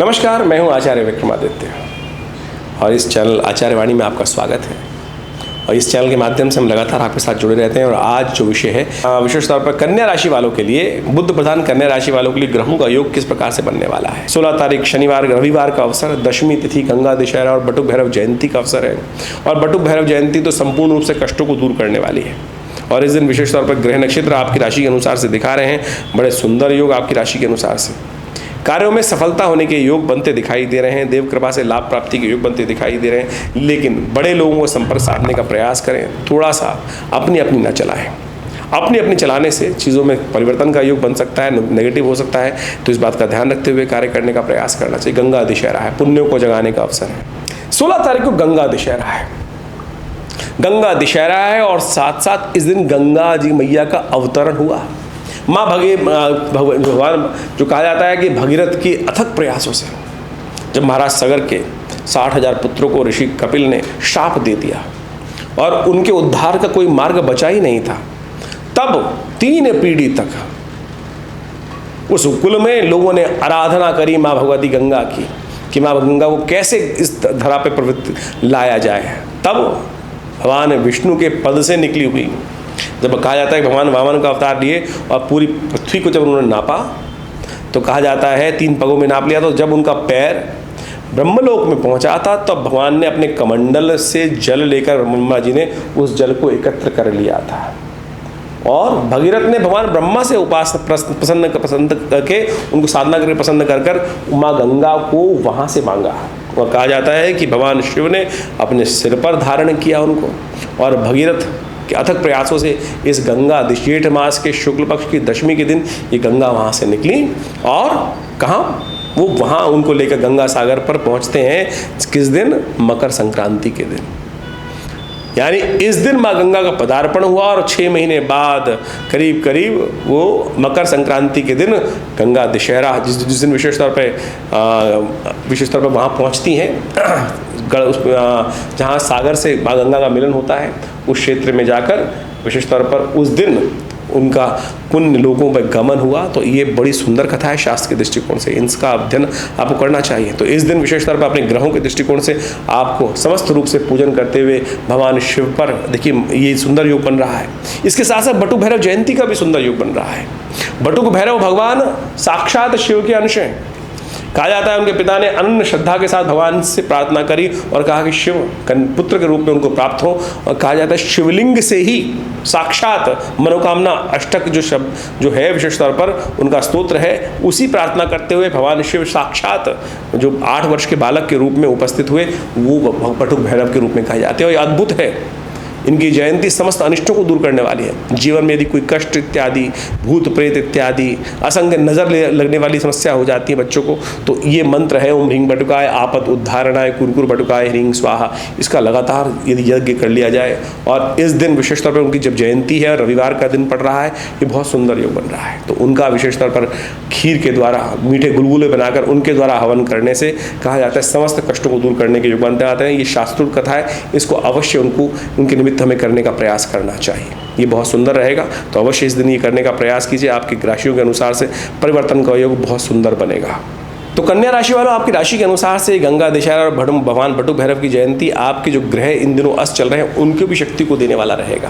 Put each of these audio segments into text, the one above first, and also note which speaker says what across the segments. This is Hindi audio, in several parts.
Speaker 1: नमस्कार, मैं हूं आचार्य विक्रमादित्य और इस चैनल आचार्य वाणी में आपका स्वागत है। और इस चैनल के माध्यम से हम लगातार आपके साथ जुड़े रहते हैं। और आज जो विषय है विशेष तौर पर कन्या राशि वालों के लिए, बुध प्रधान कन्या राशि वालों के लिए ग्रहों का योग किस प्रकार से बनने वाला है। 16 तारीख शनिवार रविवार का अवसर, दशमी तिथि, गंगा दशहरा और बटुक भैरव जयंती का अवसर है। और बटुक भैरव जयंती तो संपूर्ण रूप से कष्टों को दूर करने वाली है। और इस दिन विशेष तौर पर ग्रह नक्षत्र आपकी राशि के अनुसार से दिखा रहे हैं, बड़े सुंदर योग आपकी राशि के अनुसार से। कार्यों में सफलता होने के योग बनते दिखाई दे रहे हैं, देव कृपा से लाभ प्राप्ति के योग बनते दिखाई दे रहे हैं। लेकिन बड़े लोगों को संपर्क साधने का प्रयास करें, थोड़ा सा अपनी अपनी न चलाएं। अपनी अपनी चलाने से चीज़ों में परिवर्तन का योग बन सकता है, नेगेटिव हो सकता है। तो इस बात का ध्यान रखते हुए कार्य करने का प्रयास करना चाहिए। गंगा दशहरा है, पुण्यों को जगाने का अवसर है। 16 तारीख को गंगा दशहरा है। गंगा दशहरा है और साथ साथ इस दिन गंगा जी मैया का अवतरण हुआ। माँ भगवान जो कहा जाता है कि भगीरथ की अथक प्रयासों से जब महाराज सगर के 60,000 पुत्रों को ऋषि कपिल ने शाप दे दिया और उनके उद्धार का कोई मार्ग बचा ही नहीं था, तब 3 पीढ़ी तक उस कुल में लोगों ने आराधना करी माँ भगवती गंगा की कि माँ गंगा को कैसे इस धरा पे प्रवृत्ति लाया जाए। तब भगवान विष्णु के पद से निकली हुई, जब कहा जाता है भगवान वामन का अवतार लिए और पूरी पृथ्वी को जब उन्होंने नापा तो कहा जाता है 3 पगों में नाप लिया। तो जब उनका पैर ब्रह्मलोक में पहुंचा था तब भगवान ने अपने कमंडल से जल लेकर ब्रह्मा जी ने उस जल को एकत्र कर लिया था। और भगीरथ ने भगवान ब्रह्मा से प्रसन्न करके उनको साधना करके प्रसन्न कर माँ गंगा को वहाँ से मांगा। और कहा जाता है कि भगवान शिव ने अपने सिर पर धारण किया उनको, और भगीरथ के अथक प्रयासों से इस गंगा जेठ मास के शुक्ल पक्ष की दशमी के दिन ये गंगा वहाँ से निकली। और कहाँ वो वहाँ उनको लेकर गंगा सागर पर पहुँचते हैं। किस दिन? मकर संक्रांति के दिन। यानी इस दिन माँ गंगा का पदार्पण हुआ और 6 महीने बाद करीब करीब वो मकर संक्रांति के दिन गंगा दशहरा जिस दिन विशेष तौर पर वहाँ पहुँचती हैं जहाँ सागर से माँ गंगा का मिलन होता है, उस क्षेत्र में जाकर विशेष तौर पर उस दिन उनका पुण्य लोगों पर गमन हुआ। तो ये बड़ी सुंदर कथा है शास्त्र के दृष्टिकोण से, इसका अध्ययन आपको करना चाहिए। तो इस दिन विशेष तौर पर अपने ग्रहों के दृष्टिकोण से आपको समस्त रूप से पूजन करते हुए भगवान शिव पर देखिए ये सुंदर योग बन रहा है। इसके साथ साथ बटुक भैरव जयंती का भी सुंदर योग बन रहा है। बटुक भैरव भगवान साक्षात शिव के अंश हैं। कहा जाता है उनके पिता ने अनन्य श्रद्धा के साथ भगवान से प्रार्थना करी और कहा कि शिव पुत्र के रूप में उनको प्राप्त हो। और कहा जाता है शिवलिंग से ही साक्षात मनोकामना अष्टक जो शब्द जो है विशेष तौर पर उनका स्तोत्र है, उसी प्रार्थना करते हुए भगवान शिव साक्षात जो 8 वर्ष के बालक के रूप में उपस्थित हुए वो बटुक भैरव के रूप में कहे जाते हैं। और ये अद्भुत है, इनकी जयंती समस्त अनिष्टों को दूर करने वाली है। जीवन में यदि कोई कष्ट इत्यादि, भूत प्रेत इत्यादि, असंग नज़र लगने वाली समस्या हो जाती है बच्चों को, तो ये मंत्र है ओम ह्रीं बटुकाय आपद उद्धारणाय कुरकुर बटुकाय ह्रीं स्वाहा। इसका लगातार यदि यज्ञ कर लिया जाए और इस दिन विशेष तौर पर उनकी जब जयंती है, रविवार का दिन पड़ रहा है, ये बहुत सुंदर योग बन रहा है। तो उनका विशेष तौर पर खीर के द्वारा मीठे गुलगुले बनाकर उनके द्वारा हवन करने से कहा जाता है समस्त कष्टों को दूर करने के योग बनते आते हैं। ये शास्त्रोक्त कथा है, इसको अवश्य उनके निमित्त हमें करने का प्रयास करना चाहिए। ये बहुत सुंदर रहेगा। तो अवश्य इस दिन ये करने का प्रयास कीजिए, आपकी राशियों के अनुसार से परिवर्तन का योग बहुत सुंदर बनेगा। तो कन्या राशि वालों, आपकी राशि के अनुसार से गंगा दशहरा और भगवान बटुक भैरव की जयंती आपके जो ग्रह इन दिनों अस्त चल रहे हैं उनको भी शक्ति को देने वाला रहेगा।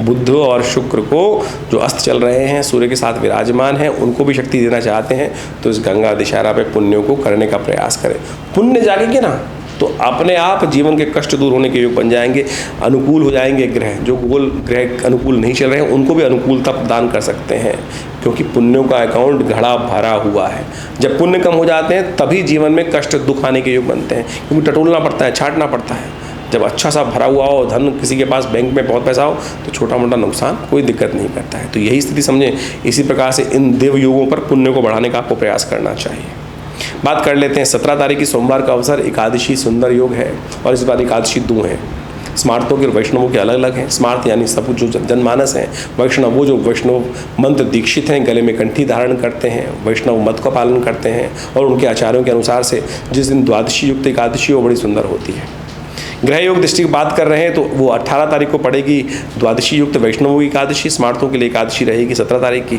Speaker 1: बुध और शुक्र को जो अस्त चल रहे हैं सूर्य के साथ विराजमान हैं, उनको भी शक्ति देना चाहते हैं। तो इस गंगा दशहरा पे पुण्यों को करने का प्रयास करें। पुण्य जागेंगे ना तो अपने आप जीवन के कष्ट दूर होने के योग बन जाएंगे, अनुकूल हो जाएंगे ग्रह। जो गोल ग्रह अनुकूल नहीं चल रहे हैं उनको भी अनुकूलता प्रदान कर सकते हैं, क्योंकि पुण्यों का अकाउंट घड़ा भरा हुआ है। जब पुण्य कम हो जाते हैं तभी जीवन में कष्ट दुख आने के योग बनते हैं, क्योंकि टटोलना पड़ता है, छाटना पड़ता है। जब अच्छा सा भरा हुआ हो, धन किसी के पास बैंक में बहुत पैसा हो, तो छोटा मोटा नुकसान कोई दिक्कत नहीं करता है। तो यही स्थिति समझें। इसी प्रकार से इन देव योगों पर पुण्य को बढ़ाने का आपको प्रयास करना चाहिए। बात कर लेते हैं 17 तारीख की सोमवार का अवसर, एकादशी सुंदर योग है। और इस बार एकादशी 2 है। स्मार्तों के और वैष्णवों के अलग अलग हैं। स्मार्त यानी सब जो जनमानस हैं, वैष्णव वो जो वैष्णव मंत्र दीक्षित हैं, गले में कंठी धारण करते हैं, वैष्णव मत का पालन करते हैं और उनके आचार्यों के अनुसार से जिस दिन द्वादशी युक्त एकादशी वो बड़ी सुंदर होती है। ग्रह योग दृष्टि की बात कर रहे हैं तो वो 18 तारीख को पड़ेगी द्वादशी युक्त वैष्णवों की एकादशी, स्मार्थों के लिए एकादशी रहेगी 17 तारीख की।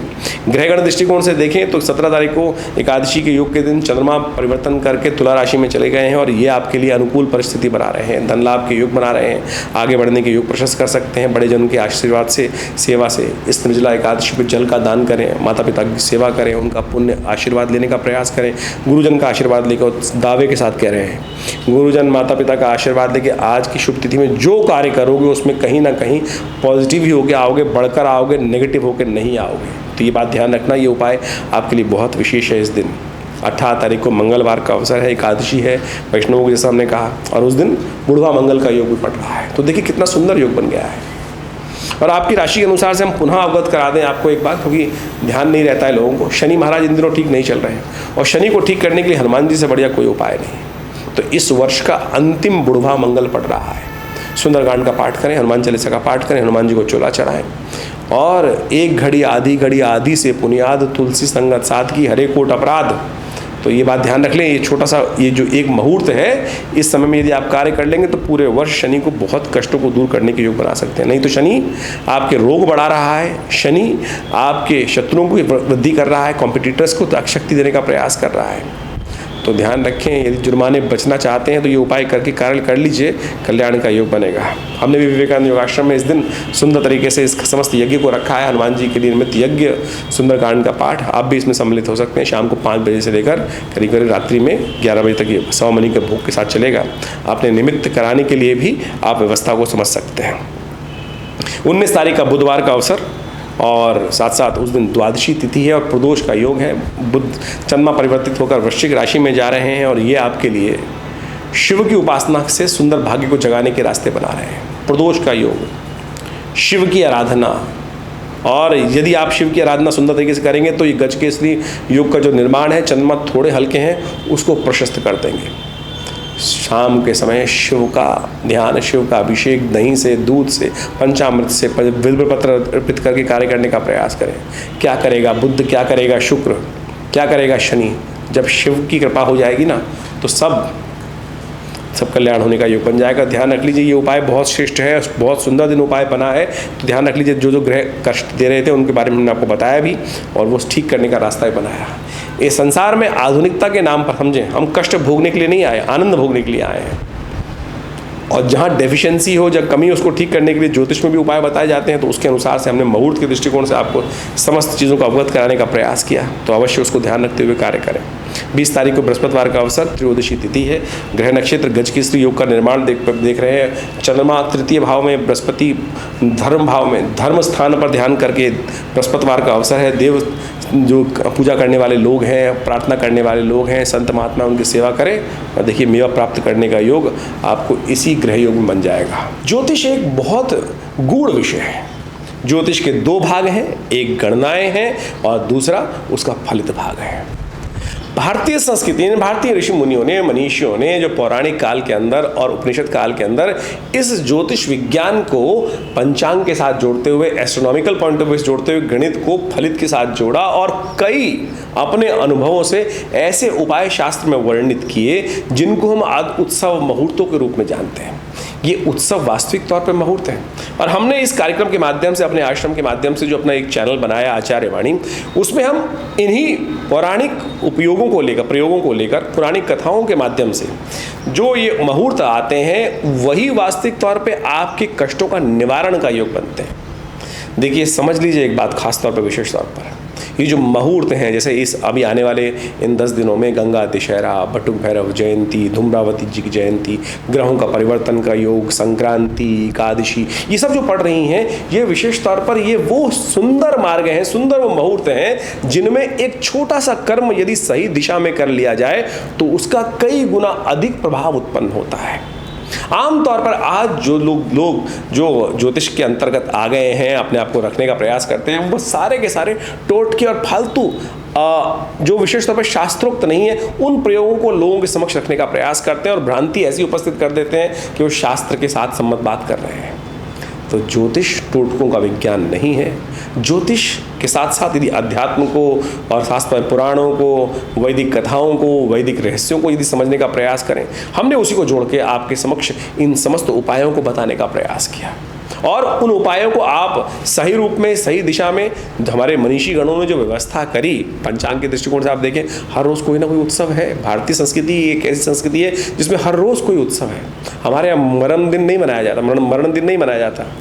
Speaker 1: ग्रहगण दृष्टिकोण से देखें तो 17 तारीख को एकादशी के योग के दिन चंद्रमा परिवर्तन करके तुला राशि में चले गए हैं और ये आपके लिए अनुकूल परिस्थिति बना रहे हैं, धन लाभ के योग बना रहे हैं, आगे बढ़ने के योग प्रशस्त कर सकते हैं। बड़े जन के आशीर्वाद से, सेवा से इस निर्जला एकादशी पर जल का दान करें, माता पिता की सेवा करें, उनका पुण्य आशीर्वाद लेने का प्रयास करें, गुरुजन का आशीर्वाद लेकर दावे के साथ कह रहे हैं, गुरुजन माता पिता का आशीर्वाद लेके आज की शुभ तिथि में जो कार्य करोगे उसमें कहीं ना कहीं पॉजिटिव ही होकर आओगे, बढ़कर आओगे, नेगेटिव होकर नहीं आओगे। तो ये बात ध्यान रखना, ये उपाय आपके लिए बहुत विशेष है। इस दिन 18 तारीख को मंगलवार का अवसर है, एकादशी है वैष्णवों को, जैसा हमने कहा, और उस दिन बुढ़वा मंगल का योग भी पड़ रहा है। तो देखिए कितना सुंदर योग बन गया है। और आपकी राशि के अनुसार से हम पुनः अवगत करा दें आपको एक बात, क्योंकि ध्यान नहीं रहता है लोगों को। शनि महाराज इन दिनों ठीक नहीं चल रहे हैं और शनि को ठीक करने के लिए हनुमान जी से बढ़िया कोई उपाय नहीं। तो इस वर्ष का अंतिम बुढ़वा मंगल पड़ रहा है। सुंदरकांड का पाठ करें, हनुमान चालीसा का पाठ करें, हनुमान जी को चोला चढ़ाएं और एक घड़ी आधी से पुनियाद तुलसी संगत सादगी हरे कोट अपराध। तो ये बात ध्यान रख लें, ये छोटा सा ये जो एक मुहूर्त है, इस समय में यदि आप कार्य कर लेंगे तो पूरे वर्ष शनि को बहुत कष्टों को दूर करने के योग बना सकते हैं। नहीं तो शनि आपके रोग बढ़ा रहा है, शनि आपके शत्रुओं को वृद्धि कर रहा है, कॉम्पिटिटर्स को शक्ति देने का प्रयास कर रहा है। तो ध्यान रखें, यदि जुर्माने बचना चाहते हैं तो ये उपाय करके कार्य कर लीजिए, कल्याण का योग बनेगा। हमने भी विवेकानंद योगाश्रम में इस दिन सुंदर तरीके से इस समस्त यज्ञ को रखा है, हनुमान जी के लिए निमित्त यज्ञ, सुंदरकांड का पाठ। आप भी इसमें सम्मिलित हो सकते हैं। शाम को 5 बजे से लेकर करीब करीब रात्रि में 11 बजे तक ये 100 मणि के भोग के साथ चलेगा। आपने निमित्त कराने के लिए भी आप व्यवस्था को समझ सकते हैं। 19 तारीख का बुधवार का अवसर और साथ साथ उस दिन द्वादशी तिथि है और प्रदोष का योग है। बुध चंद्रमा परिवर्तित होकर वृश्चिक राशि में जा रहे हैं और ये आपके लिए शिव की उपासना से सुंदर भाग्य को जगाने के रास्ते बना रहे हैं। प्रदोष का योग, शिव की आराधना, और यदि आप शिव की आराधना सुंदर तरीके से करेंगे तो ये गजकेसरी योग का जो निर्माण है, चंद्रमा थोड़े हल्के हैं, उसको प्रशस्त कर देंगे। शाम के समय शिव का ध्यान, शिव का अभिषेक, दही से, दूध से, पंचामृत से, बिल्व पत्र अर्पित करके कार्य करने का प्रयास करें। क्या करेगा बुध, क्या करेगा शुक्र, क्या करेगा शनि? जब शिव की कृपा हो जाएगी ना तो सब कल्याण होने का योग बन जाएगा। ध्यान रख लीजिए, ये उपाय बहुत श्रेष्ठ है, बहुत सुंदर दिन उपाय बना है। तो ध्यान रख लीजिए, जो ग्रह कष्ट दे रहे थे उनके बारे में मैंने आपको बताया भी और वो ठीक करने का रास्ता भी बनाया। इस संसार में आधुनिकता के नाम पर समझें, हम कष्ट भोगने के लिए नहीं आए, आनंद भोगने के लिए आए हैं। और जहाँ डेफिशिएंसी हो, जब कमी, उसको ठीक करने के लिए ज्योतिष में भी उपाय बताए जाते हैं। तो उसके अनुसार से हमने मुहूर्त के दृष्टिकोण से आपको समस्त चीज़ों को अवगत कराने का प्रयास किया। तो अवश्य उसको ध्यान रखते हुए कार्य करें। 20 तारीख को बृहस्पतिवार का अवसर, त्रयोदशी तिथि है। ग्रह नक्षत्र गजकेसरी योग का निर्माण देख रहे हैं। चंद्रमा तृतीय भाव में, बृहस्पति धर्म भाव में, धर्म स्थान पर ध्यान करके बृहस्पतिवार का अवसर है। देव जो पूजा करने वाले लोग हैं, प्रार्थना करने वाले लोग हैं, संत महात्मा, उनकी सेवा करें और देखिए मेवा प्राप्त करने का योग आपको इसी ग्रह योग में बन जाएगा। ज्योतिष एक बहुत गूढ़ विषय है। ज्योतिष के 2 भाग हैं, एक गणनाएं हैं और दूसरा उसका फलित भाग है। भारतीय संस्कृति ने, भारतीय ऋषि मुनियों ने, मनीषियों ने जो पौराणिक काल के अंदर और उपनिषद काल के अंदर इस ज्योतिष विज्ञान को पंचांग के साथ जोड़ते हुए, एस्ट्रोनॉमिकल पॉइंट ऑफ व्यू से जोड़ते हुए गणित को फलित के साथ जोड़ा और कई अपने अनुभवों से ऐसे उपाय शास्त्र में वर्णित किए जिनको हम आज उत्सव मुहूर्तों के रूप में जानते हैं। ये उत्सव वास्तविक तौर पर मुहूर्त है। और हमने इस कार्यक्रम के माध्यम से, अपने आश्रम के माध्यम से जो अपना एक चैनल बनाया आचार्य वाणी, उसमें हम इन्हीं पौराणिक उपयोगों को लेकर, प्रयोगों को लेकर, पुरानी कथाओं के माध्यम से जो ये मुहूर्त आते हैं वही वास्तविक तौर पे आपके कष्टों का निवारण का योग बनते हैं। देखिए समझ लीजिए एक बात खास तौर पर, विशेष तौर पर ये जो मुहूर्त हैं, जैसे इस अभी आने वाले इन 10 दिनों में गंगा दशहरा, बटुक भैरव जयंती, धूम्रावती जी की जयंती, ग्रहों का परिवर्तन का योग, संक्रांति, एकादशी, ये सब जो पड़ रही हैं, ये विशेष तौर पर ये वो सुंदर मार्ग हैं, सुंदर वो मुहूर्त हैं जिनमें एक छोटा सा कर्म यदि सही दिशा में कर लिया जाए तो उसका कई गुना अधिक प्रभाव उत्पन्न होता है। आमतौर पर आज जो लोग जो ज्योतिष के अंतर्गत आ गए हैं, अपने आप को रखने का प्रयास करते हैं, वो सारे के सारे टोटके और फालतू जो विशेष तौर पर शास्त्रोक्त नहीं है, उन प्रयोगों को लोगों के समक्ष रखने का प्रयास करते हैं और भ्रांति ऐसी उपस्थित कर देते हैं कि वो शास्त्र के साथ सम्मत बात कर रहे हैं। तो ज्योतिष टोटकों का विज्ञान नहीं है। ज्योतिष के साथ साथ यदि अध्यात्म को और शास्त्र पुराणों को, वैदिक कथाओं को, वैदिक रहस्यों को यदि समझने का प्रयास करें, हमने उसी को जोड़ के आपके समक्ष इन समस्त उपायों को बताने का प्रयास किया। और उन उपायों को आप सही रूप में, सही दिशा में, हमारे मनीषी गणों ने जो व्यवस्था करी, पंचांग के दृष्टिकोण से आप देखें, हर रोज़ कोई ना कोई उत्सव है। भारतीय संस्कृति एक ऐसी संस्कृति है जिसमें हर रोज़ कोई उत्सव है। हमारे यहाँ मरण दिन नहीं मनाया जाता, मरण दिन नहीं मनाया जाता।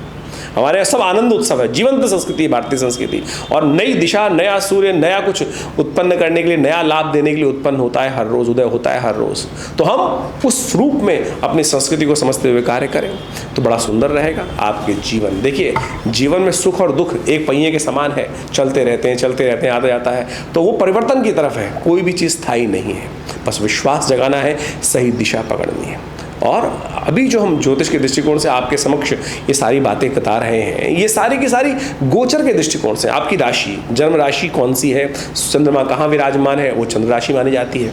Speaker 1: हमारे यहाँ सब आनंद उत्सव है। जीवंत संस्कृति है भारतीय संस्कृति। और नई दिशा, नया सूर्य, नया कुछ उत्पन्न करने के लिए, नया लाभ देने के लिए उत्पन्न होता है हर रोज़, उदय होता है हर रोज़। तो हम उस रूप में अपनी संस्कृति को समझते हुए कार्य करें तो बड़ा सुंदर रहेगा आपके जीवन। देखिए, जीवन में सुख और दुख एक पहिए के समान है, चलते रहते हैं, आता जाता है। तो वो परिवर्तन की तरफ है, कोई भी चीज़ स्थायी नहीं है। बस विश्वास जगाना है, सही दिशा पकड़नी है। और अभी जो हम ज्योतिष के दृष्टिकोण से आपके समक्ष ये सारी बातें बता रहे हैं, ये सारी की सारी गोचर के दृष्टिकोण से, आपकी राशि, जन्म राशि कौन सी है, चंद्रमा कहाँ विराजमान है, वो चंद्र राशि मानी जाती है।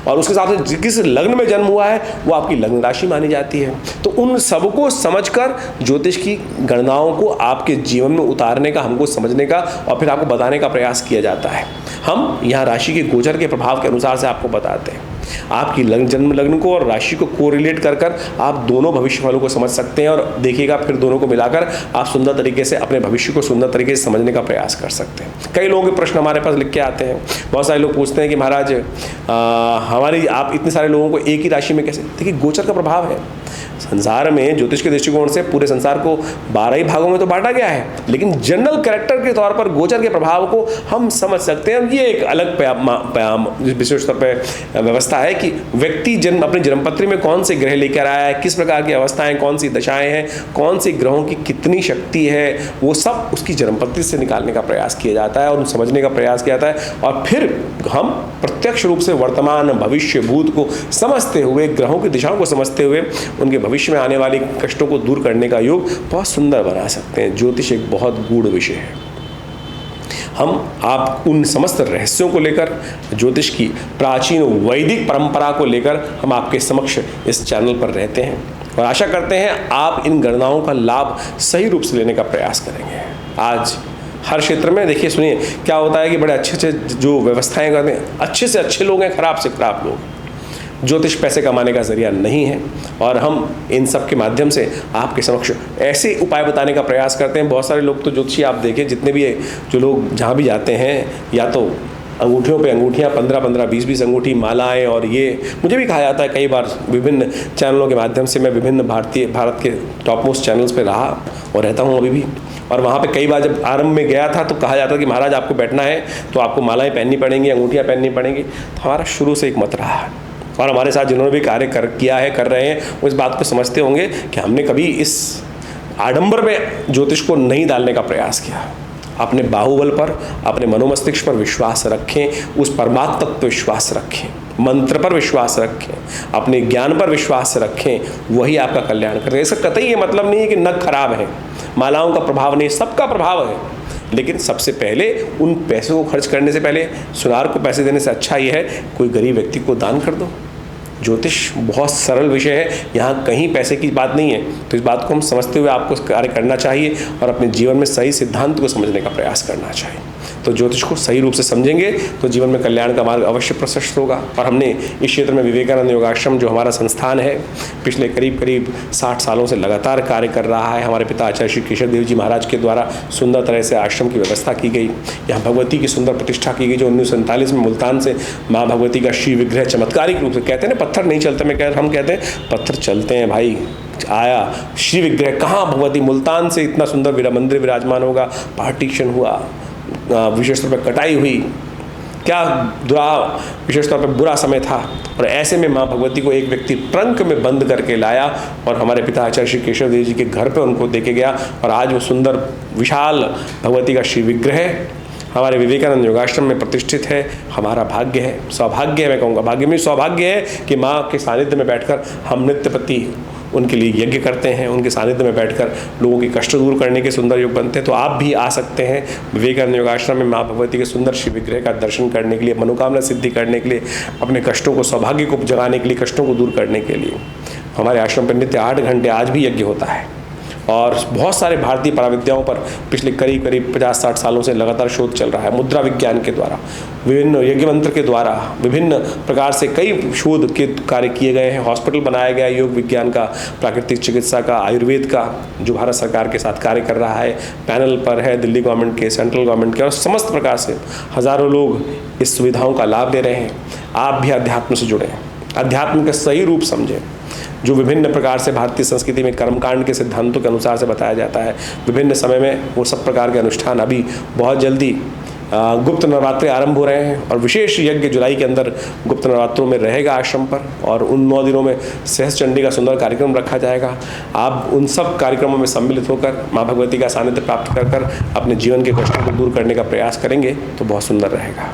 Speaker 1: और उसके हिसाब से किस लग्न में जन्म हुआ है, वो आपकी लग्न राशि मानी जाती है। तो उन सबको समझकर ज्योतिष की गणनाओं को आपके जीवन में उतारने का, हमको समझने का और फिर आपको बताने का प्रयास किया जाता है। हम यहाँ राशि के गोचर के प्रभाव के अनुसार से आपको बताते हैं। आपकी जन्म लग्न को और राशि को कोरिलेट कर आप दोनों भविष्यवालों को समझ सकते हैं। और देखिएगा, फिर दोनों को मिलाकर आप सुंदर तरीके से अपने भविष्य को सुंदर तरीके से समझने का प्रयास कर सकते हैं। कई लोगों के प्रश्न हमारे पास लिख के आते हैं। बहुत सारे लोग पूछते हैं कि महाराज हमारी, आप इतने सारे लोगों को एक ही राशि में कैसे? देखिए, गोचर का प्रभाव है। संसार में ज्योतिष के दृष्टिकोण से पूरे संसार को 12 ही भागों में तो बांटा गया है, लेकिन जनरल कैरेक्टर के तौर पर गोचर के प्रभाव को हम समझ सकते हैं। ये एक अलग विशेष तौर पर व्यवस्था है कि व्यक्ति अपनी जन्मपत्री में कौन से ग्रह लेकर आया है, किस प्रकार की अवस्थाएं, कौन सी दशाएं हैं, कौन से ग्रहों की कितनी शक्ति है, वो सब उसकी जन्मपत्री से निकालने का प्रयास किया जाता है और समझने का प्रयास किया जाता है। और फिर हम प्रत्यक्ष रूप से वर्तमान, भविष्य, भूत को समझते हुए, ग्रहों की दिशाओं को समझते हुए उनके भविष्य में आने वाले कष्टों को दूर करने का योग बहुत सुंदर बना सकते हैं। ज्योतिष एक बहुत गूढ़ विषय है। आप उन समस्त रहस्यों को लेकर, ज्योतिष की प्राचीन वैदिक परंपरा को लेकर हम आपके समक्ष इस चैनल पर रहते हैं और आशा करते हैं आप इन गणनाओं का लाभ सही रूप से लेने का प्रयास करेंगे। आज हर क्षेत्र में देखिए, सुनिए, क्या होता है कि बड़े अच्छे अच्छे जो व्यवस्थाएं करते हैं, अच्छे से अच्छे लोग हैं, खराब से खराब लोग। ज्योतिष पैसे कमाने का जरिया नहीं है और हम इन सब के माध्यम से आपके समक्ष ऐसे उपाय बताने का प्रयास करते हैं। बहुत सारे लोग तो ज्योतिषी आप देखें, जितने भी जो लोग जहाँ भी जाते हैं, या तो अंगूठियों पे अंगूठियाँ 15-15, 20-20 अंगूठी, मालाएं, और ये मुझे भी कहा जाता है कई बार विभिन्न चैनलों के माध्यम से। मैं विभिन्न भारत के टॉप मोस्ट चैनल्स पे रहा और रहता हूँ अभी भी। और वहाँ पे कई बार जब आरंभ में गया था तो कहा जाता कि महाराज आपको बैठना है तो आपको मालाएं पहननी पड़ेंगी, अंगूठियाँ पहननी पड़ेंगी। तो हमारा शुरू से एक मत रहा है और हमारे साथ जिन्होंने भी कार्य किया है, कर रहे हैं, वो इस बात को समझते होंगे कि हमने कभी इस आडंबर में ज्योतिष को नहीं डालने का प्रयास किया। अपने बाहुबल पर, अपने मनोमस्तिष्क पर विश्वास रखें, उस परमात्म तत्व पर विश्वास रखें, मंत्र पर विश्वास रखें, अपने ज्ञान पर विश्वास रखें, वही आपका कल्याण करेगा। इसका कतई ये मतलब नहीं है कि नग खराब है, मालाओं का प्रभाव नहीं, सबका प्रभाव है। लेकिन सबसे पहले उन पैसों को खर्च करने से पहले, सुनार को पैसे देने से अच्छा ये है कोई गरीब व्यक्ति को दान कर दो। ज्योतिष बहुत सरल विषय है, यहाँ कहीं पैसे की बात नहीं है। तो इस बात को हम समझते हुए आपको कार्य करना चाहिए और अपने जीवन में सही सिद्धांत को समझने का प्रयास करना चाहिए। तो ज्योतिष को सही रूप से समझेंगे तो जीवन में कल्याण का मार्ग अवश्य प्रशस्त होगा। और हमने इस क्षेत्र में विवेकानंद योगाश्रम, जो हमारा संस्थान है, पिछले करीब 60 सालों से लगातार कार्य कर रहा है। हमारे पिता आचार्य श्री केशव देव जी महाराज के द्वारा सुंदर तरह से आश्रम की व्यवस्था की गई। यहाँ भगवती की सुंदर प्रतिष्ठा की गई, जो 1947 में मुल्तान से माँ भगवती का श्री विग्रह चमत्कारिक रूप से, कहते हैं ना पत्थर नहीं चलते, हम कहते हैं पत्थर चलते हैं भाई, आया श्री विग्रह। कहाँ भगवती मुल्तान से इतना सुंदर मंदिर विराजमान होगा, पार्टीशन हुआ, विशेष तौर पर कटाई हुई, क्या विशेष तौर पर बुरा समय था। और ऐसे में माँ भगवती को एक व्यक्ति ट्रंक में बंद करके लाया और हमारे पिता आचार्य श्री केशव देव जी के घर पे उनको देके गया। और आज वो सुंदर विशाल भगवती का श्री विग्रह हमारे विवेकानंद योगाश्रम में प्रतिष्ठित है। हमारा भाग्य है, सौभाग्य है, मैं कहूँगा भाग्य में सौभाग्य है कि माँ के सानिध्य में बैठकर हम नित्य प्रति उनके लिए यज्ञ करते हैं, उनके सानिध्य में बैठकर लोगों के कष्ट दूर करने के सुंदर योग बनते हैं। तो आप भी आ सकते हैं विवेकानंद योगाश्रम में माँ भगवती के सुंदर श्री विग्रह का दर्शन करने के लिए, मनोकामना सिद्धि करने के लिए, अपने कष्टों को, सौभाग्य को जगाने के लिए, कष्टों को दूर करने के लिए। हमारे आश्रम पर नित्य 8 घंटे आज भी यज्ञ होता है और बहुत सारे भारतीय पराविद्याओं पर पिछले करीब 50-60 सालों से लगातार शोध चल रहा है। मुद्रा विज्ञान के द्वारा, विभिन्न यज्ञ मंत्र के द्वारा, विभिन्न प्रकार से कई शोध के कार्य किए गए हैं। हॉस्पिटल बनाया गया योग विज्ञान का, प्राकृतिक चिकित्सा का, आयुर्वेद का, जो भारत सरकार के साथ कार्य कर रहा है, पैनल पर है दिल्ली गवर्नमेंट के, सेंट्रल गवर्नमेंट के, और समस्त प्रकार से हज़ारों लोग इस सुविधाओं का लाभ ले रहे हैं। आप भी अध्यात्म से जुड़ें, अध्यात्म का सही रूप समझें, जो विभिन्न प्रकार से भारतीय संस्कृति में कर्मकांड के सिद्धांतों के अनुसार से बताया जाता है। विभिन्न समय में वो सब प्रकार के अनुष्ठान अभी बहुत जल्दी गुप्त नवरात्रि आरंभ हो रहे हैं, और विशेष यज्ञ जुलाई के अंदर गुप्त नवरात्रों में रहेगा आश्रम पर, और उन 9 दिनों में सहस्त्र चंडी का सुंदर कार्यक्रम रखा जाएगा। आप उन सब कार्यक्रमों में सम्मिलित होकर माँ भगवती का सानिध्य प्राप्त कर अपने जीवन के कष्टों को दूर करने का प्रयास करेंगे तो बहुत सुंदर रहेगा।